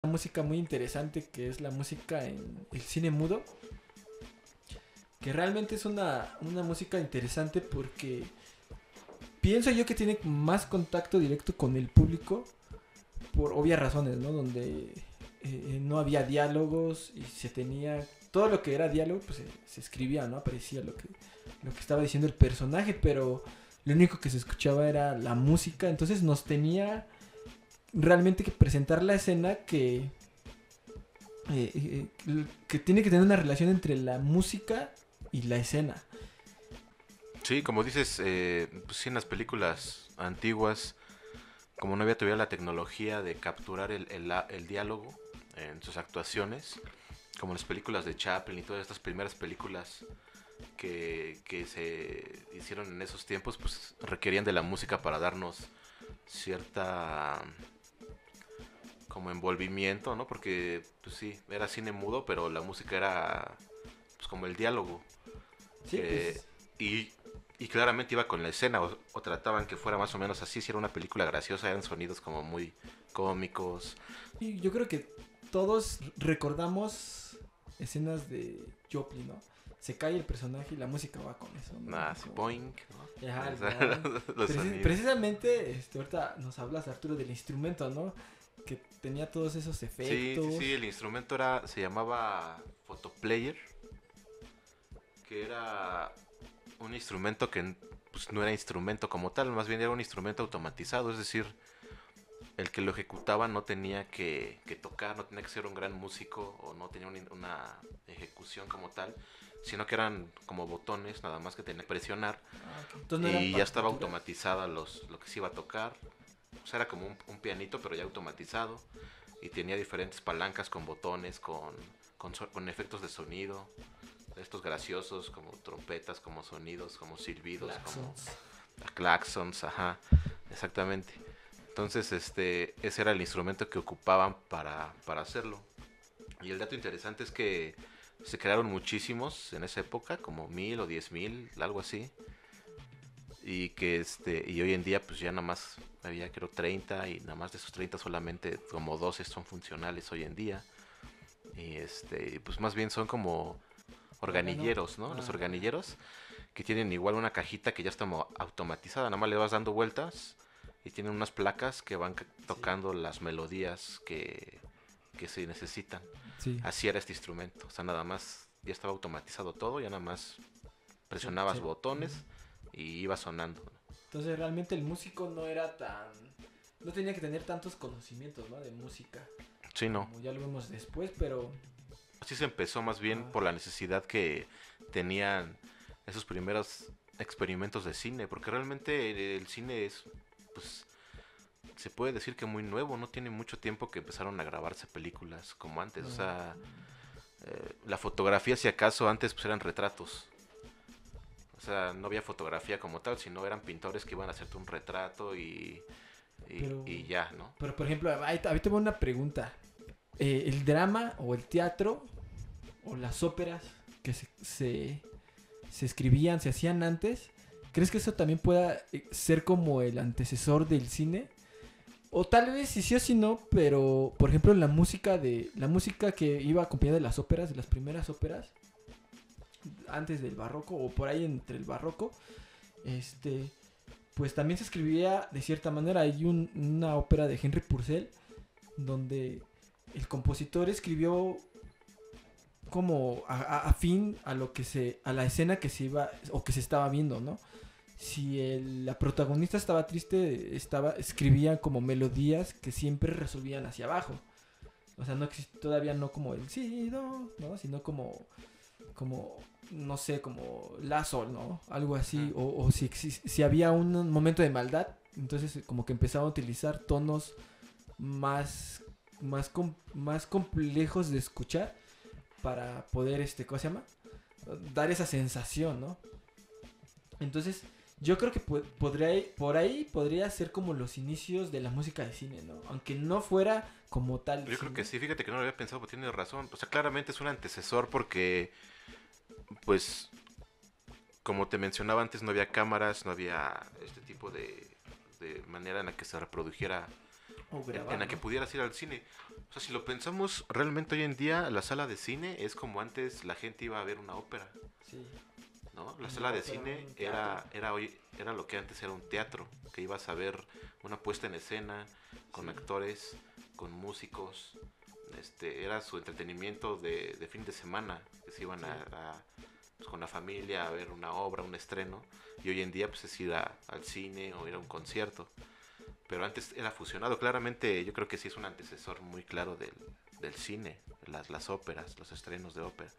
música muy interesante que es la música en el cine mudo, que realmente es una música interesante porque pienso yo que tiene más contacto directo con el público por obvias razones, ¿no? Donde no había diálogos y se tenía todo lo que era diálogo, pues se escribía, ¿no? Aparecía lo que estaba diciendo el personaje, pero lo único que se escuchaba era la música, entonces nos tenía realmente que presentar la escena que tiene que tener una relación entre la música y la escena. Sí, como dices, pues sí, en las películas antiguas, como no había todavía la tecnología de capturar el diálogo en sus actuaciones, como las películas de Chaplin y todas estas primeras películas que se hicieron en esos tiempos, pues requerían de la música para darnos cierta como envolvimiento, ¿no? Porque, pues sí, era cine mudo, pero la música era pues como el diálogo. Sí, Eh, pues y, y claramente iba con la escena, o trataban que fuera más o menos así. Si era una película graciosa, eran sonidos como muy cómicos. y yo creo que todos recordamos escenas de Joplin, ¿no? Se cae el personaje y la música va con eso, ¿no? Nada, así, Como, boing, ajá, el boing. ¿no? Los sonidos. Precisamente, ahorita nos hablas, Arturo, del instrumento, ¿no? Que tenía todos esos Sí, sí, efectos. sí, el instrumento se llamaba Photoplayer, que era un instrumento que pues, no era instrumento como tal, más bien era un instrumento automatizado, es decir, el que lo ejecutaba no tenía que tocar, no tenía que ser un gran músico o no tenía una ejecución como tal, sino que eran como botones nada más que tenía que presionar Ah, ok. Entonces no eran y ya estaba partituras. automatizada lo que se iba a tocar. O sea, era como un pianito pero ya automatizado y tenía diferentes palancas con botones, con efectos de sonido, estos graciosos como trompetas, como sonidos, como silbidos, como Claxons. claxons, ajá, exactamente. Entonces, ese era el instrumento que ocupaban para hacerlo. Y el dato interesante es que se crearon muchísimos en esa época, como 1000 o 10,000, algo así. Y que y hoy en día pues ya nada más había creo 30 y nada más de esos 30 solamente como 12 son funcionales hoy en día. Y pues más bien son como Órgano. organilleros, ¿no? Los Ah, ya. organilleros que tienen igual una cajita que ya está automatizada, nada más le vas dando vueltas y tienen unas placas que van Sí. tocando las melodías que se necesitan. Sí. Así era este instrumento, o sea, nada más ya estaba automatizado todo, ya nada más Se- presionabas se- botones y iba sonando. Entonces realmente el músico no era tan... No tenía que tener tantos conocimientos, ¿no? De música. Sí, no. Como ya lo vemos después, pero... Así se empezó más bien Ah, por la necesidad que tenían esos primeros experimentos de cine, porque realmente el cine es, pues, se puede decir que muy nuevo, no tiene mucho tiempo que empezaron a grabarse películas como antes, o no. sea, la fotografía si acaso antes pues eran retratos, o sea, no había fotografía como tal, sino eran pintores que iban a hacerte un retrato Pero... y ya, ¿no? Pero por ejemplo, ahí te voy una pregunta. ¿El drama o el teatro o las óperas que se escribían, se hacían antes, ¿crees que eso también pueda ser como el antecesor del cine? O tal vez si sí o si no, pero por ejemplo la música que iba acompañada de las óperas, de las primeras óperas, antes del barroco o por ahí entre el barroco, este, pues también se escribía de cierta manera. Hay una ópera de Henry Purcell donde el compositor escribió como afín a lo que a la escena que se iba o que se estaba viendo, ¿no? Si la protagonista estaba triste, escribía como melodías que siempre resolvían hacia abajo. O sea, no todavía no como el sí, do, ¿no? Sino como no sé, como la sol, ¿no? Algo así. Ujú. O si había un momento de maldad, entonces como que empezaba a utilizar tonos más, más complejos de escuchar para poder, ¿cómo se llama? Dar esa sensación, ¿no? Entonces, yo creo que por ahí podría ser como los inicios de la música de cine, ¿no? Aunque no fuera como tal Yo creo que cine. sí, fíjate que no lo había pensado, pero tienes razón, o sea, claramente es un antecesor porque, pues, como te mencionaba antes, no había cámaras, no había este tipo de manera en la que se reprodujera O grabar, en la que ¿no? pudieras ir al cine. O sea, si lo pensamos, realmente hoy en día la sala de cine es como antes la gente iba a ver una ópera, Sí. ¿no? La Una sala de ópera, cine un teatro. era lo que antes era un teatro, que ibas a ver una puesta en escena con Sí. actores, con músicos. Era su entretenimiento de fin de semana, que se iban Sí. pues, con la familia a ver una obra, un estreno. Y hoy en día pues es ir al cine o ir a un concierto. Pero antes era fusionado. Claramente yo creo que sí es un antecesor muy claro del cine, las óperas, los estrenos de ópera.